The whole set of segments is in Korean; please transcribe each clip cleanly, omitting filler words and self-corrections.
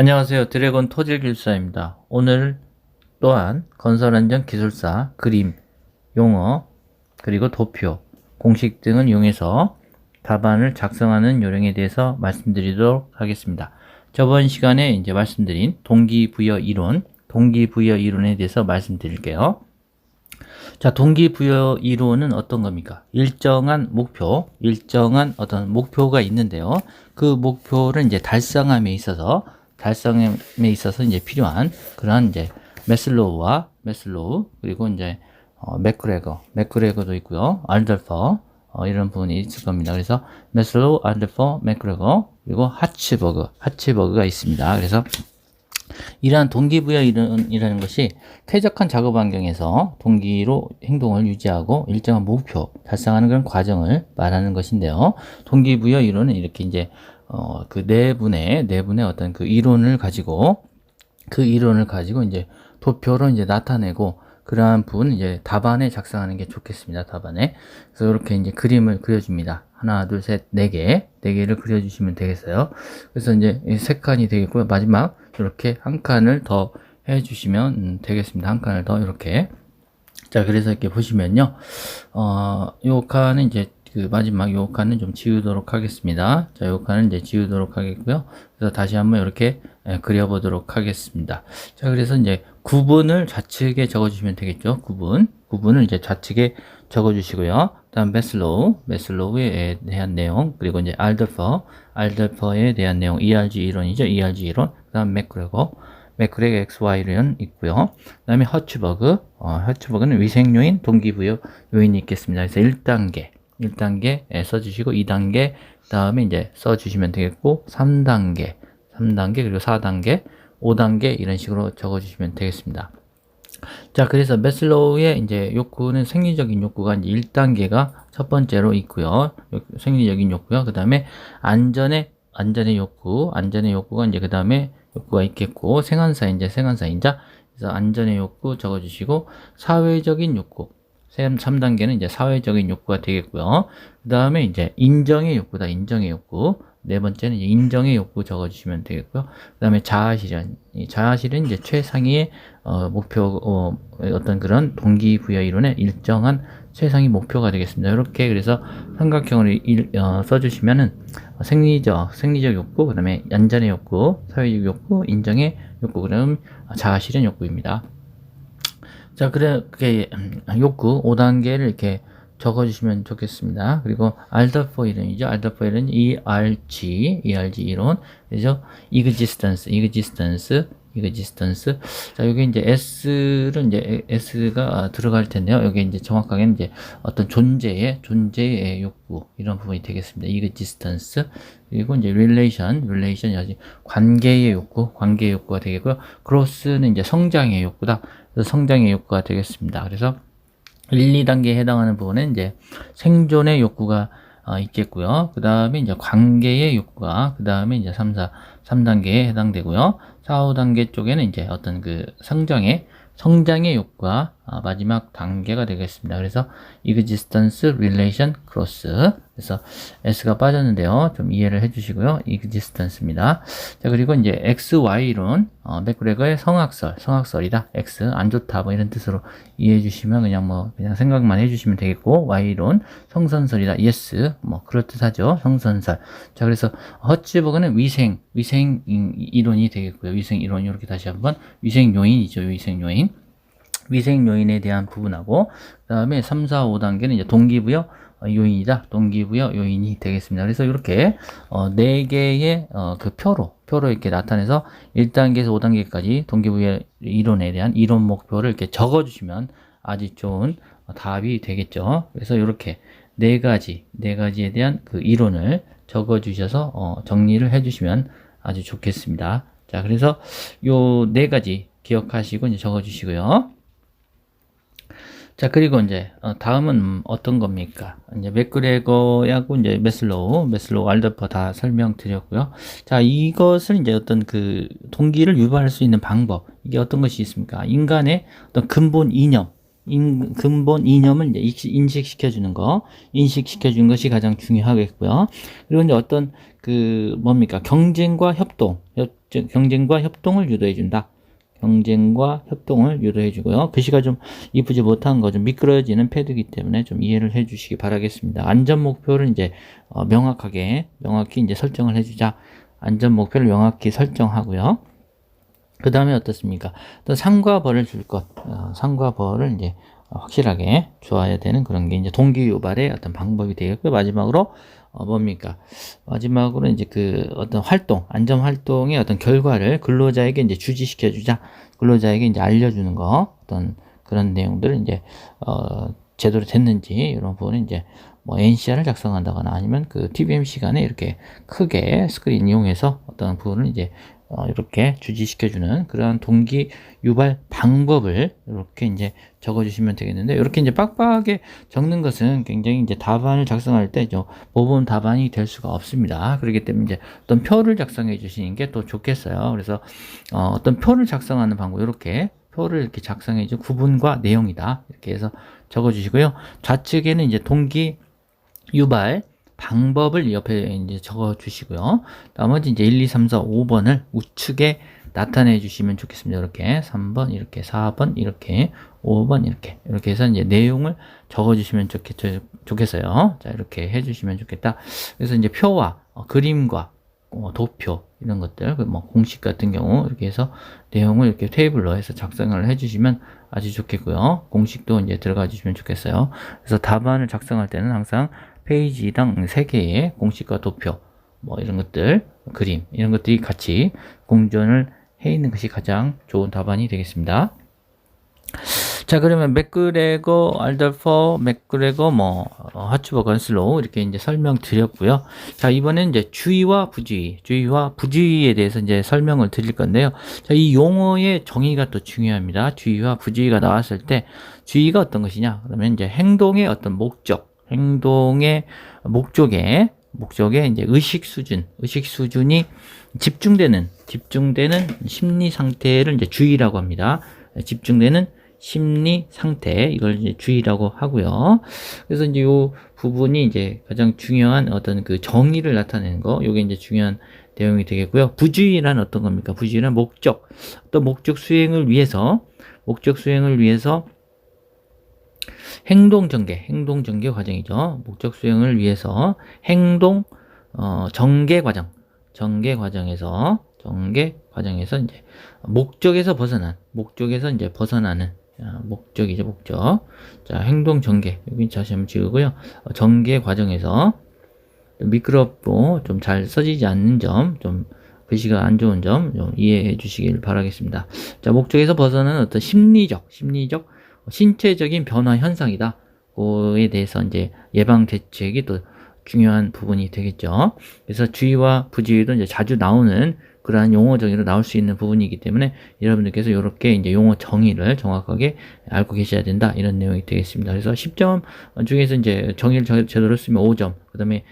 안녕하세요. 드래곤 토질 기술사입니다. 오늘 또한 건설안전 기술사 그림, 용어, 그리고 도표, 공식 등을 이용해서 답안을 작성하는 요령에 대해서 말씀드리도록 하겠습니다. 저번 시간에 이제 말씀드린 동기부여 이론에 대해서 말씀드릴게요. 자, 동기부여 이론은 어떤 겁니까? 일정한 어떤 목표가 있는데요. 그 목표를 이제 달성함에 있어서 이제 필요한 그런 이제 메슬로우, 그리고 이제 맥그레거도 있고요. 알더퍼, 이런 부분이 있을 겁니다. 그래서 메슬로우, 알더퍼, 맥그레거, 그리고 하츠버그가 있습니다. 그래서 이러한 동기부여 이론이라는 것이 쾌적한 작업 환경에서 동기로 행동을 유지하고 일정한 목표 달성하는 그런 과정을 말하는 것인데요. 동기부여 이론은 이렇게 이제 그 내분의 어떤 그 이론을 가지고 이제 도표로 이제 나타내고 그러한 부분 이제 답안에 작성하는 게 좋겠습니다. 답안에. 그래서 이렇게 이제 그림을 그려줍니다. 하나, 둘, 셋, 네 개를 그려주시면 되겠어요. 그래서 이제 세 칸이 되겠고요. 마지막 이렇게 한 칸을 더 해주시면 되겠습니다. 한 칸을 더 이렇게. 자, 그래서 이렇게 보시면요. 요 칸은 이제 그 마지막 요 칸은 좀 지우도록 하겠습니다. 자, 요 칸은 이제 지우도록 하겠고요. 그래서 다시 한번 이렇게 그려보도록 하겠습니다. 자, 그래서 이제 구분을 좌측에 적어주시면 되겠죠. 구분을 이제 좌측에 적어주시고요. 다음 메슬로우에 대한 내용, 그리고 이제 알더퍼에 대한 내용, ERG 이론이죠. ERG 이론. 그다음 맥그레거 XY는 있고요. 그 다음에 허츠버그는 위생 요인, 동기부여 요인이 있겠습니다. 그래서 1단계 써주시고 2단계 다음에 이제 써주시면 되겠고 3단계 그리고 4단계 5단계 이런 식으로 적어주시면 되겠습니다. 자, 그래서 메슬로우의 이제 욕구는 생리적인 욕구가 이제 1단계가 첫 번째로 있고요. 생리적인 욕구요. 그 다음에 안전의 욕구가 이제 그 다음에 욕구가 있겠고 생환사인자 그래서 안전의 욕구 적어주시고 사회적인 욕구 3단계는 이제 사회적인 욕구가 되겠고요. 그 다음에 이제 인정의 욕구. 네 번째는 이제 인정의 욕구 적어주시면 되겠고요. 그 다음에 자아실현 이제 최상위의 목표, 어떤 그런 동기부여 이론의 일정한 최상위 목표가 되겠습니다. 이렇게 그래서 삼각형을 써주시면은 생리적 욕구, 그 다음에 안전의 욕구, 사회적 욕구, 인정의 욕구, 그다음 자아실현 욕구입니다. 자, 그렇게 욕구 5단계를 이렇게 적어주시면 좋겠습니다. 그리고 알더퍼 이론이죠. 알더퍼 이론 ERG 이론. 그래서 existence. 자, 여기 이제 S가 들어갈 텐데요. 여기 이제 정확하게는 이제 어떤 존재의 욕구 이런 부분이 되겠습니다. existence. 그리고 이제 relation 관계의 욕구가 되겠고요. growth는 이제 성장의 욕구다. 그래서 성장의 욕구가 되겠습니다. 그래서 1, 2단계에 해당하는 부분은 이제 생존의 욕구가 있겠고요. 그 다음에 이제 관계의 욕구가, 그 다음에 이제 3단계에 해당되고요. 4, 5단계 쪽에는 이제 어떤 그 성장의 욕구가 마지막 단계가 되겠습니다. 그래서 existence, relation, growth. 그래서 S가 빠졌는데요. 좀 이해를 해주시고요. existence입니다. 자, 그리고 이제 XY 이론, 맥그레거의 성악설이다. X 안 좋다 뭐 이런 뜻으로 이해해 주시면 그냥 생각만 해주시면 되겠고, Y 이론 성선설이다. yes 뭐 그럴듯하죠. 성선설. 자, 그래서 허츠버그는 위생 이론이 되겠고요. 위생 이론 이렇게 다시 한번 위생 요인이죠. 위생 요인에 대한 부분하고, 그 다음에 3, 4, 5단계는 이제 동기부여 요인이 되겠습니다. 그래서 이렇게 4개의 그 표로 이렇게 나타내서 1단계에서 5단계까지 동기부여 이론에 대한 이론 목표를 이렇게 적어 주시면 아주 좋은 답이 되겠죠. 그래서 이렇게 네 가지에 대한 그 이론을 적어 주셔서 정리를 해 주시면 아주 좋겠습니다. 자, 그래서 요 4가지 기억하시고 이제 적어 주시고요. 자, 그리고 이제 다음은 어떤 겁니까? 이제 맥그레거하고 이제 메슬로우, 알더퍼 다 설명드렸고요. 자, 이것을 이제 어떤 동기를 유발할 수 있는 방법, 이게 어떤 것이 있습니까? 인간의 어떤 근본 이념, 근본 이념을 이제 인식시켜주는 인식시켜주는 것이 가장 중요하겠고요. 그리고 이제 어떤 경쟁과 경쟁과 협동을 유도해준다. 경쟁과 협동을 유도해주고요. 글씨가 좀 이쁘지 못한 거, 좀 미끄러지는 패드이기 때문에 좀 이해를 해주시기 바라겠습니다. 안전 목표를 이제 명확히 이제 설정을 해주자. 안전 목표를 명확히 설정하고요. 그 다음에 어떻습니까? 또 상과 벌을 줄 것, 상과 벌을 이제 확실하게 줘야 되는 그런 게 이제 동기 유발의 어떤 방법이 되겠고요. 마지막으로 마지막으로 이제 어떤 안전 활동의 어떤 결과를 근로자에게 이제 주지시켜 주자. 근로자에게 이제 알려주는 어떤 그런 내용들을 이제 제대로 됐는지 이런 부분은 이제 NCR을 작성한다거나 아니면 TBM 시간에 이렇게 크게 스크린 이용해서 어떤 부분을 이제 이렇게 주지시켜주는 그러한 동기 유발 방법을 이렇게 이제 적어주시면 되겠는데, 이렇게 이제 빡빡하게 적는 것은 굉장히 이제 답안을 작성할 때 모범 답안이 될 수가 없습니다. 그렇기 때문에 이제 어떤 표를 작성해 주시는 게 또 좋겠어요. 그래서 어떤 표를 작성하는 방법, 표를 이렇게 작성해 주 구분과 내용이다. 이렇게 해서 적어주시고요. 좌측에는 이제 동기 유발 방법을 옆에 이제 적어 주시고요. 나머지 이제 1, 2, 3, 4, 5번을 우측에 나타내 주시면 좋겠습니다. 이렇게 3번, 이렇게 4번, 이렇게 5번, 이렇게 해서 이제 내용을 적어 주시면 좋겠어요. 자, 이렇게 해 주시면 좋겠다. 그래서 이제 표와 그림과 도표 이런 것들, 공식 같은 경우 이렇게 해서 내용을 이렇게 테이블로 해서 작성을 해 주시면 아주 좋겠고요. 공식도 이제 들어가 주시면 좋겠어요. 그래서 답안을 작성할 때는 항상 페이지당 3개의 공식과 도표, 이런 것들, 그림, 이런 것들이 같이 공존을 해 있는 것이 가장 좋은 답안이 되겠습니다. 자, 그러면 맥그레거, 알더퍼, 맥그레거, 하츠버 건슬로우 이렇게 이제 설명드렸고요. 자, 이번엔 이제 주의와 부주의에 대해서 이제 설명을 드릴 건데요. 자, 이 용어의 정의가 또 중요합니다. 주의와 부주의가 나왔을 때 주의가 어떤 것이냐? 그러면 이제 행동의 어떤 행동의 목적에 이제 의식 수준이 집중되는 심리 상태를 이제 주의라고 합니다. 집중되는 심리 상태, 이걸 이제 주의라고 하고요. 그래서 이제 요 부분이 이제 가장 중요한 어떤 정의를 나타내는 거, 요게 이제 중요한 내용이 되겠고요. 부주의란 어떤 겁니까? 부주의란 어떤 목적 수행을 위해서 행동 전개 과정이죠. 목적 수행을 위해서 전개 과정에서 이제 목적에서 벗어나는 목적이죠, 목적. 자, 행동 전개. 여기 다시 한번 지우고요. 전개 과정에서 미끄럽고 좀 잘 써지지 않는 점, 좀 글씨가 안 좋은 점 좀 이해해 주시길 바라겠습니다. 자, 목적에서 벗어나는 어떤 신체적인 변화 현상이다. 그에 대해서 이제 예방 대책이 또 중요한 부분이 되겠죠. 그래서 주의와 부주의도 이제 자주 나오는 그러한 용어 정의로 나올 수 있는 부분이기 때문에 여러분들께서 이렇게 이제 용어 정의를 정확하게 알고 계셔야 된다. 이런 내용이 되겠습니다. 그래서 10점 중에서 이제 정의를 제대로 쓰면 5점, 그 다음에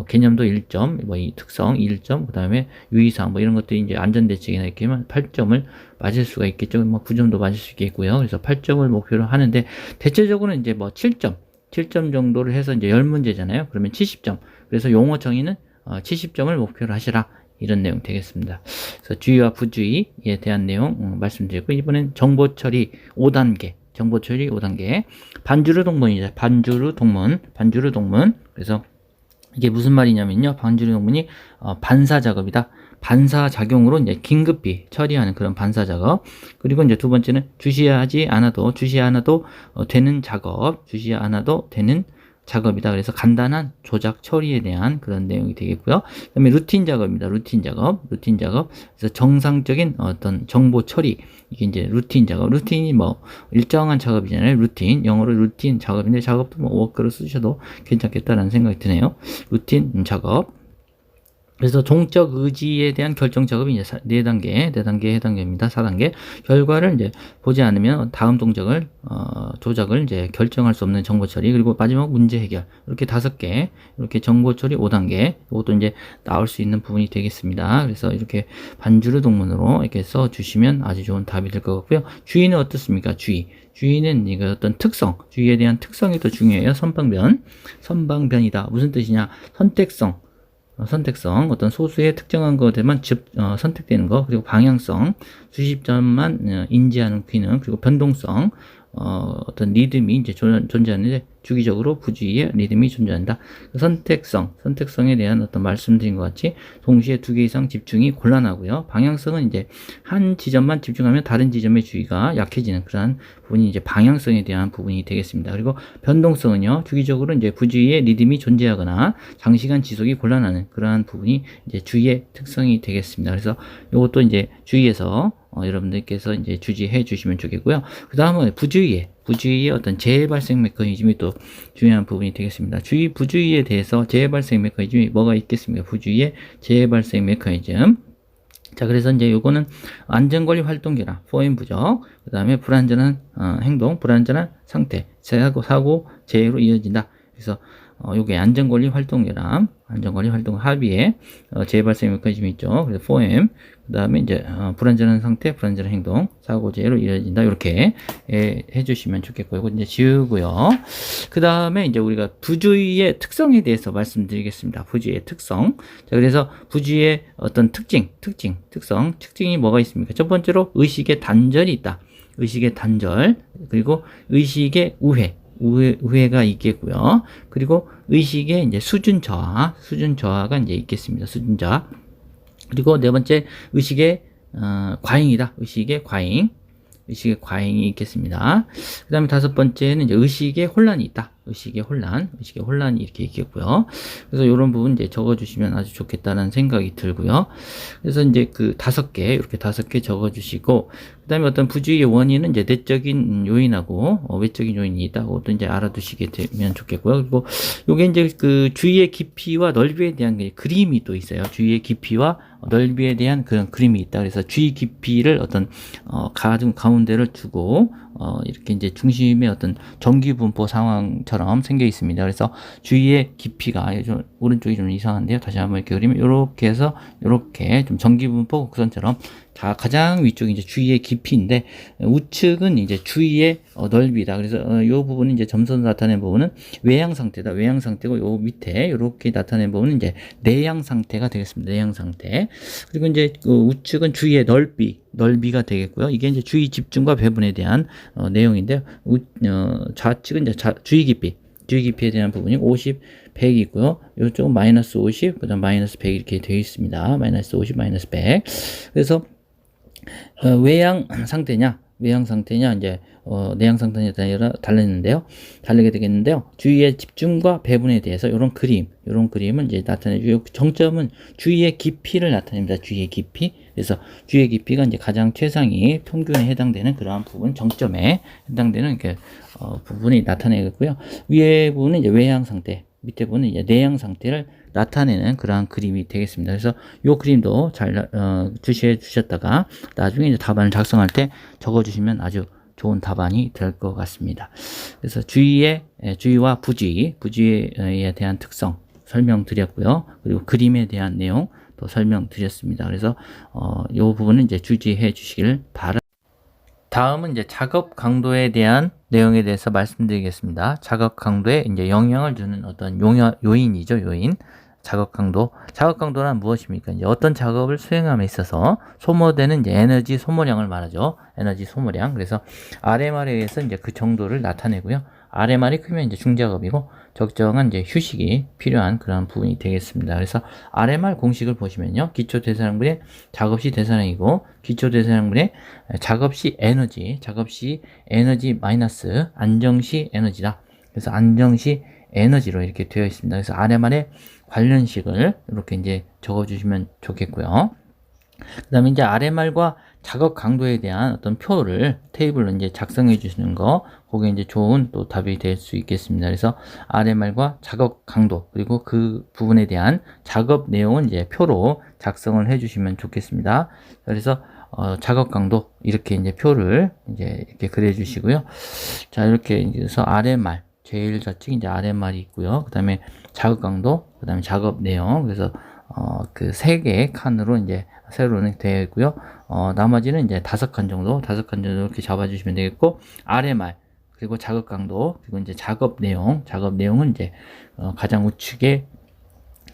개념도 1점, 이 특성 1점, 그 다음에 유의사항 이런 것들이 이제 안전대책이나 이렇게 하면 8점을 맞을 수가 있겠죠. 9점도 맞을 수 있겠고요. 그래서 8점을 목표로 하는데 대체적으로는 이제 7점 정도를 해서 이제 10문제잖아요. 그러면 70점. 그래서 용어 정의는 70점을 목표로 하시라. 이런 내용 되겠습니다. 그래서 주의와 부주의에 대한 내용 말씀드렸고, 이번엔 정보 처리 5단계. 반주르 동문. 그래서 이게 무슨 말이냐면요. 반주르 동문이 반사 작업이다. 반사 작용으로 이제 긴급히 처리하는 그런 반사 작업. 그리고 이제 두 번째는 주시하지 않아도 되는 작업이다. 그래서 간단한 조작 처리에 대한 그런 내용이 되겠고요. 그다음에 루틴 작업입니다. 루틴 작업. 그래서 정상적인 어떤 정보 처리. 이게 이제 루틴 작업. 루틴이 일정한 작업이잖아요. 루틴. 영어로 루틴 작업인데 작업도 워크로 쓰셔도 괜찮겠다라는 생각이 드네요. 루틴 작업. 그래서 종적 의지에 대한 결정 작업이 이제 4단계에 해당됩니다. 4단계. 결과를 이제 보지 않으면 다음 동작을, 조작을 이제 결정할 수 없는 정보 처리, 그리고 마지막 문제 해결. 이렇게 5개, 이렇게 정보 처리 5단계. 이것도 이제 나올 수 있는 부분이 되겠습니다. 그래서 이렇게 반주르 동문으로 이렇게 써 주시면 아주 좋은 답이 될 것 같고요. 주의는 어떻습니까? 주의는 이거 어떤 특성, 주의에 대한 특성이 더 중요해요. 선방변이다. 무슨 뜻이냐? 선택성, 어떤 소수의 특정한 것에만 선택되는 거, 그리고 방향성, 수십점만 인지하는 기능, 그리고 변동성, 어떤 리듬이 이제 존재하는데, 주기적으로 부주의의 리듬이 존재한다. 선택성에 대한 어떤 말씀드린 것 같이, 동시에 2개 이상 집중이 곤란하고요. 방향성은 이제 한 지점만 집중하면 다른 지점의 주의가 약해지는 그러한 부분이 이제 방향성에 대한 부분이 되겠습니다. 그리고 변동성은요, 주기적으로 이제 부주의의 리듬이 존재하거나 장시간 지속이 곤란하는 그러한 부분이 이제 주의의 특성이 되겠습니다. 그래서 이것도 이제 주의에서 여러분들께서 이제 주지해 주시면 좋겠고요. 그 다음은 부주의의 어떤 재발생 메커니즘이 또 중요한 부분이 되겠습니다. 부주의에 대해서 재발생 메커니즘이 뭐가 있겠습니까? 부주의의 재발생 메커니즘. 자, 그래서 이제 요거는 안전관리 활동 결함, 포엠 부족, 그 다음에 불안전한 행동, 불안전한 상태, 사고, 재해로 이어진다. 그래서 요게 안전관리 활동 결함, 안전관리 활동 합의에 재발생 메커니즘이 있죠. 그래서 포엠, 그 다음에 이제 불안전한 상태, 불안전한 행동, 사고, 재해로 이어진다. 이렇게 해주시면 좋겠고요. 이거 이제 지우고요. 그 다음에 이제 우리가 부주의의 특성에 대해서 말씀드리겠습니다. 부주의의 특성. 자, 그래서 부주의의 어떤 특징이 뭐가 있습니까? 첫 번째로 의식의 단절이 있다. 의식의 단절, 그리고 의식의 우회가 있겠고요. 그리고 의식의 이제 수준 저하가 이제 있겠습니다. 수준 저하. 그리고 네 번째, 의식의 과잉이다. 의식의 과잉이 있겠습니다. 그 다음에 5번째는 이제 의식의 혼란이 있다. 의식의 혼란이 이렇게 있겠고요. 그래서 이런 부분 이제 적어주시면 아주 좋겠다는 생각이 들고요. 그래서 이제 그 5개, 이렇게 5개 적어주시고, 그 다음에 어떤 부주의의 원인은 이제 내적인 요인하고 외적인 요인이 있다고 또 이제 알아두시게 되면 좋겠고요. 그리고 요게 이제 그 주의의 깊이와 넓이에 대한 그림이 또 있어요. 주의의 깊이와 넓이에 대한 그런 그림이 있다. 그래서 주의 깊이를 어떤 가운데를 두고 이렇게 이제 중심의 어떤 전기분포 상황처럼 생겨 있습니다. 그래서 주위의 깊이가 오른쪽이 좀 이상한데요. 다시 한번 이렇게 그리면 이렇게 해서 이렇게 좀 전기분포 곡선처럼 가장 위쪽이 이제 주위의 깊이인데 우측은 이제 주위의 넓이다. 그래서 이 부분은 이제 점선으로 나타낸 부분은 외양 상태다. 외양 상태고 요 밑에 이렇게 나타낸 부분은 이제 내양 상태가 되겠습니다. 내양 상태. 그리고 이제 그 우측은 주위의 넓이가 되겠고요. 이게 이제 주의 집중과 배분에 대한 내용인데요. 좌측은 이제 주의 깊이에 대한 부분이 50, 100이 있고요. 이쪽은 마이너스 50, 그 다음 마이너스 100 이렇게 되어 있습니다. 마이너스 50, 마이너스 100. 그래서 외양 상태냐, 이제, 내양 상태에 따라 다르게 되겠는데요. 주의의 집중과 배분에 대해서 이런 그림은 이제 나타내주고, 정점은 주의의 깊이를 나타냅니다. 주의의 깊이. 그래서 주의의 깊이가 이제 가장 최상위 평균에 해당되는 그러한 부분, 정점에 해당되는 이렇게, 부분이 나타내겠고요. 위에 부분은 이제 외양 상태, 밑에 부분은 이제 내양 상태를 나타내는 그러한 그림이 되겠습니다. 그래서 이 그림도 잘 주시해 주셨다가 나중에 이제 답안을 작성할 때 적어 주시면 아주 좋은 답안이 될 것 같습니다. 그래서 주의와 부주의에 대한 특성 설명드렸고요. 그리고 그림에 대한 내용 또 설명드렸습니다. 그래서 이 부분은 이제 주의해 주시길 바랍니다. 다음은 이제 작업 강도에 대한 내용에 대해서 말씀드리겠습니다. 작업 강도에 이제 영향을 주는 어떤 요인이죠, 요인. 작업 강도란 무엇입니까? 이제 어떤 작업을 수행함에 있어서 소모되는 이제 에너지 소모량을 말하죠. 에너지 소모량. 그래서 RMR에 의해서 이제 그 정도를 나타내고요. RMR이 크면 이제 중작업이고 적정한 이제 휴식이 필요한 그런 부분이 되겠습니다. 그래서 RMR 공식을 보시면요. 기초대사량분의 작업시 대사량이고 기초대사량분의 작업시 에너지 마이너스 안정시 에너지다. 그래서 안정시 에너지로 이렇게 되어 있습니다. 그래서 RMR의 관련식을 이렇게 이제 적어주시면 좋겠고요. 그 다음에 이제 RMR과 작업 강도에 대한 어떤 표를 테이블로 이제 작성해 주시는 거, 그게 이제 좋은 또 답이 될 수 있겠습니다. 그래서 RMR과 작업 강도, 그리고 그 부분에 대한 작업 내용은 이제 표로 작성을 해 주시면 좋겠습니다. 그래서 작업 강도 이렇게 이제 표를 이제 이렇게 그려 주시고요. 자, 이렇게 해서 RMR 제일 좌측 이제 RMR이 있고요. 그 다음에 작업 강도, 그 다음에 작업 내용. 그래서 그 3개의 칸으로 이제 세로는 되어 있고요. 나머지는 이제 5칸 정도 이렇게 잡아주시면 되겠고, RMR, 그리고 작업 강도, 그리고 이제 작업 내용은 이제 가장 우측에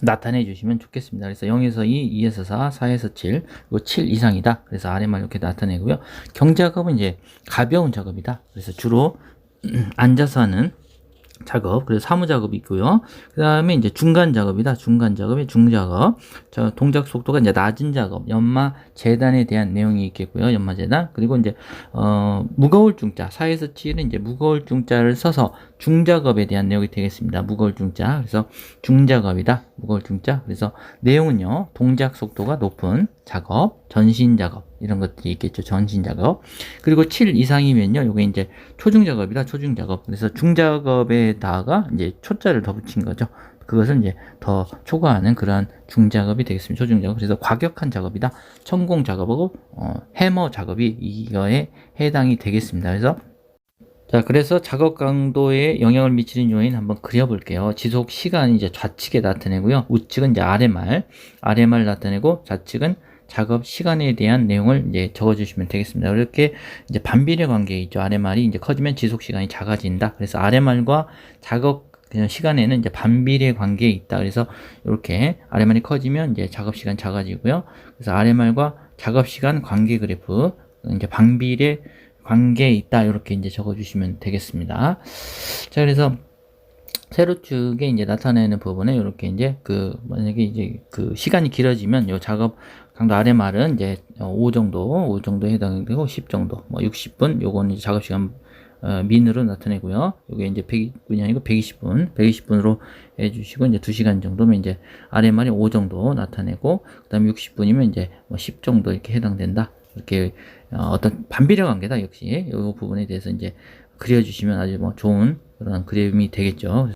나타내 주시면 좋겠습니다. 그래서 0에서 2, 2에서 4, 4에서 7, 그리고 7 이상이다. 그래서 RMR 이렇게 나타내고요. 경작업은 이제 가벼운 작업이다. 그래서 주로 앉아서 하는 작업, 그래서 사무 작업이 있고요. 그 다음에 이제 중간 작업이다. 중간 작업이 중작업. 자, 동작 속도가 이제 낮은 작업, 연마 재단에 대한 내용이 있겠고요. 연마 재단. 그리고 이제 무거울 중자, 4에서 7은 이제 무거울 중자를 써서 중작업에 대한 내용이 되겠습니다. 무거울 중자. 그래서 중작업이다. 무거울 중자. 그래서 내용은요, 동작 속도가 높은 작업, 전신 작업, 이런 것들이 있겠죠. 전신 작업. 그리고 7 이상이면요, 요게 이제 초중 작업이다. 초중 작업. 그래서 중작업에다가 이제 초자를 더 붙인 거죠. 그것을 이제 더 초과하는 그러한 중작업이 되겠습니다. 초중 작업. 그래서 과격한 작업이다. 천공 작업하고 해머 작업이 이거에 해당이 되겠습니다. 그래서 작업 강도에 영향을 미치는 요인 한번 그려볼게요. 지속 시간이 이제 좌측에 나타내고요. 우측은 이제 RMR 나타내고, 좌측은 작업 시간에 대한 내용을 이제 적어주시면 되겠습니다. 이렇게 이제 반비례 관계에 있죠. RMR이 이제 커지면 지속 시간이 작아진다. 그래서 RMR과 작업 시간에는 이제 반비례 관계에 있다. 그래서 이렇게 RMR이 커지면 이제 작업 시간 작아지고요. 그래서 RMR과 작업 시간 관계 그래프, 이제 반비례 관계에 있다. 이렇게 이제 적어주시면 되겠습니다. 자, 그래서 세로축에 이제 나타내는 부분에 이렇게 이제 만약에 이제 시간이 길어지면 요 작업 강도 RMR은 이제 5 정도에 해당되고, 10 정도, 뭐 60분, 요거는 이제 작업 시간 민으로 나타내고요. 요게 이제 100분이 아니고 120분으로 해주시고, 이제 2시간 정도면 이제 RMR이 5 정도 나타내고, 그 다음에 60분이면 이제 뭐 10 정도 이렇게 해당된다. 이렇게 어떤 반비례 관계다. 역시 이 부분에 대해서 이제 그려주시면 아주 뭐 좋은 그런 그림이 되겠죠.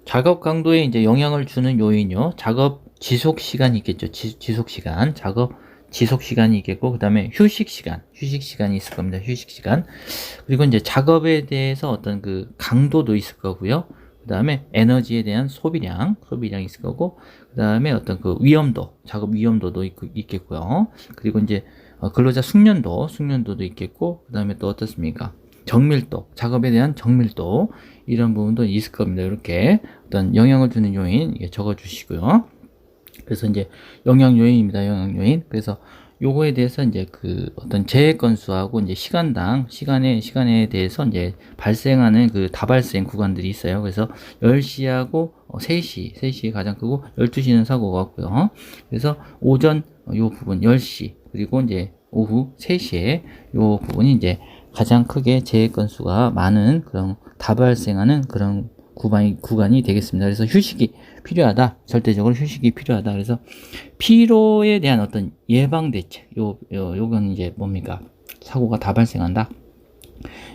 작업 강도에 이제 영향을 주는 요인요. 작업 지속 시간이 있겠죠. 지속 시간, 작업 지속 시간이 있겠고, 그 다음에 휴식 시간이 있을 겁니다. 휴식 시간. 그리고 이제 작업에 대해서 어떤 그 강도도 있을 거고요. 그 다음에 에너지에 대한 소비량이 있을 거고, 그 다음에 어떤 그 작업 위험도도 있겠고요. 그리고 이제 근로자 숙련도도 있겠고, 그 다음에 또 어떻습니까? 작업에 대한 정밀도, 이런 부분도 있을 겁니다. 이렇게 어떤 영향을 주는 요인 적어 주시고요. 그래서 이제 영향 요인입니다. 영향 요인. 그래서 요거에 대해서 이제 어떤 재해 건수하고 이제 시간에 대해서 이제 발생하는 다발생 구간들이 있어요. 그래서 10시하고 3시 가장 크고, 12시는 사고가 없고요. 그래서 오전 요 부분 10시, 그리고 이제 오후 3시에 요 부분이 이제 가장 크게 재해 건수가 많은 그런 다발생하는 그런 구간이 되겠습니다. 그래서 휴식이 필요하다. 절대적으로 휴식이 필요하다. 그래서 피로에 대한 어떤 예방 대책, 요건 이제 뭡니까? 사고가 다 발생한다.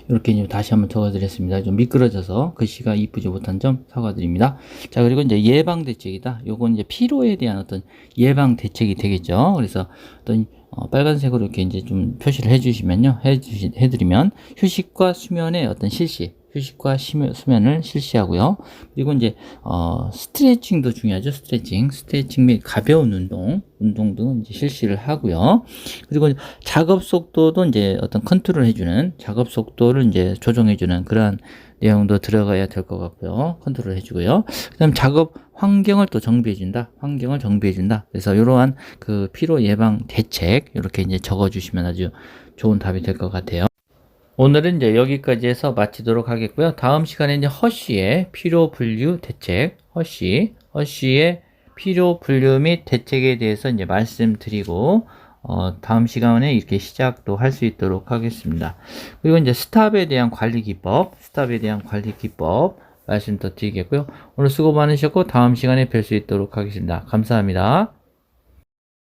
이렇게 이제 다시 한번 적어드렸습니다. 좀 미끄러져서 글씨가 이쁘지 못한 점 사과드립니다. 자, 그리고 이제 예방 대책이다. 요건 이제 피로에 대한 어떤 예방 대책이 되겠죠. 그래서 어떤 빨간색으로 이렇게 이제 좀 표시를 해주시면요, 해드리면 휴식과 수면의 어떤 휴식과 수면을 실시하고요. 그리고 이제 스트레칭도 중요하죠. 스트레칭 및 가벼운 운동 등은 이제 실시를 하고요. 그리고 작업 속도도 이제 어떤 컨트롤 해주는, 작업 속도를 이제 조정해주는 그러한 내용도 들어가야 될 것 같고요. 컨트롤 해주고요. 그다음 작업 환경을 또 정비해준다. 그래서 이러한 피로 예방 대책 이렇게 이제 적어주시면 아주 좋은 답이 될 것 같아요. 오늘은 이제 여기까지 해서 마치도록 하겠고요. 다음 시간에 이제 허쉬의 피로 분류 대책, 허쉬의 피로 분류 및 대책에 대해서 이제 말씀드리고, 다음 시간에 이렇게 시작도 할 수 있도록 하겠습니다. 그리고 이제 스탑에 대한 관리 기법 말씀 더 드리겠고요. 오늘 수고 많으셨고, 다음 시간에 뵐 수 있도록 하겠습니다. 감사합니다.